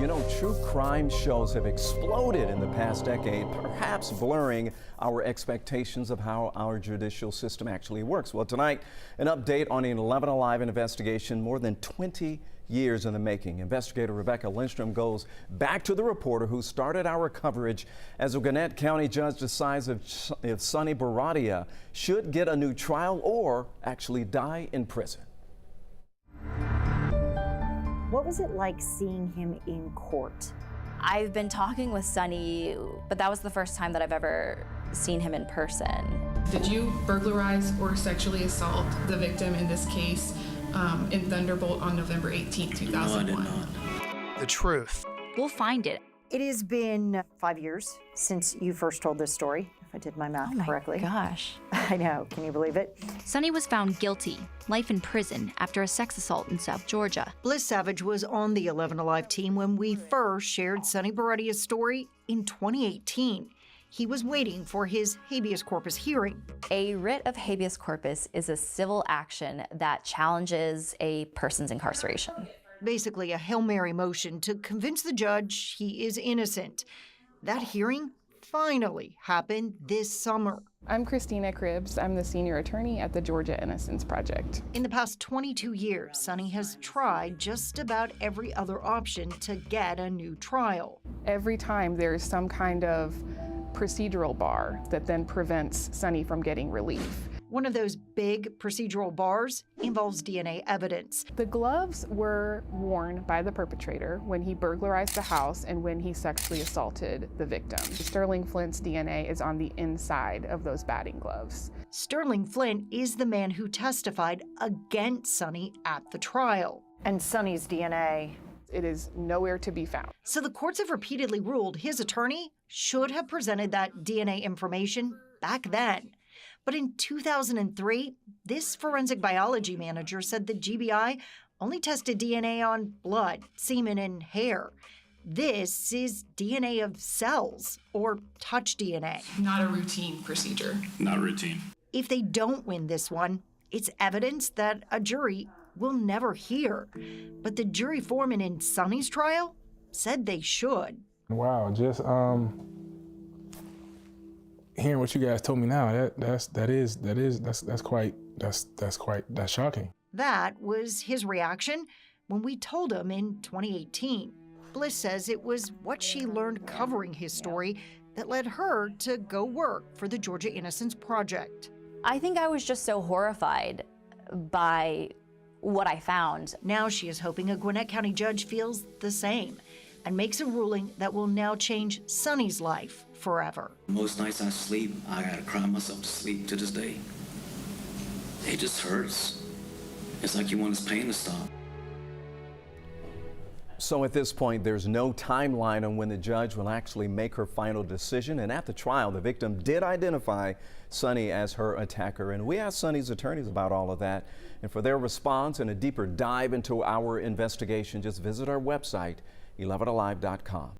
You know, true crime shows have exploded in the past decade, perhaps blurring our expectations of how our judicial system actually works. Well, tonight, an update on an 11 Alive investigation more than 20 years in the making. Investigator Rebecca Lindstrom goes back to the reporter who started our coverage as a Gwinnett County judge decides if Sonny Bharadia should get a new trial or actually die in prison. What was it like seeing him in court? I've been talking with Sonny, but that was the first time that I've ever seen him in person. Did you burglarize or sexually assault the victim in this case in Thunderbolt on November 18, 2001? No, I did not. The truth. We'll find it. It has been 5 years since you first told this story, if I did my math correctly. Oh my gosh. I know, can you believe it? Sonny was found guilty, life in prison, after a sex assault in South Georgia. Bliss Savage was on the 11 Alive team when we first shared Sonny Bharadia's story in 2018. He was waiting for his habeas corpus hearing. A writ of habeas corpus is a civil action that challenges a person's incarceration. Basically a Hail Mary motion to convince the judge he is innocent. That hearing finally happened this summer. I'm Christina Cribbs. I'm the senior attorney at the Georgia Innocence Project. In the past 22 years, Sonny has tried just about every other option to get a new trial. Every time there's some kind of procedural bar that then prevents Sonny from getting relief. One of those big procedural bars involves DNA evidence. The gloves were worn by the perpetrator when he burglarized the house and when he sexually assaulted the victim. Sterling Flint's DNA is on the inside of those batting gloves. Sterling Flint is the man who testified against Sonny at the trial. And Sonny's DNA. It is nowhere to be found. So the courts have repeatedly ruled his attorney should have presented that DNA information back then. But in 2003, this forensic biology manager said the GBI only tested DNA on blood, semen, and hair. This is DNA of cells, or touch DNA. Not a routine procedure. Not routine. If they don't win this one, it's evidence that a jury will never hear. But the jury foreman in Sonny's trial said they should. Wow, just hearing what you guys told me now, that's shocking. That was his reaction when we told him in 2018. Bliss says it was what she learned covering his story that led her to go work for the Georgia Innocence Project. I think I was just so horrified by what I found. Now she is hoping a Gwinnett County judge feels the same and makes a ruling that will now change Sonny's life forever. Most nights I sleep, I gotta cry myself to sleep to this day. It just hurts. It's like you want his pain to stop. So at this point, there's no timeline on when the judge will actually make her final decision. And at the trial, the victim did identify Sonny as her attacker. And we asked Sonny's attorneys about all of that. And for their response and a deeper dive into our investigation, just visit our website, 11alive.com.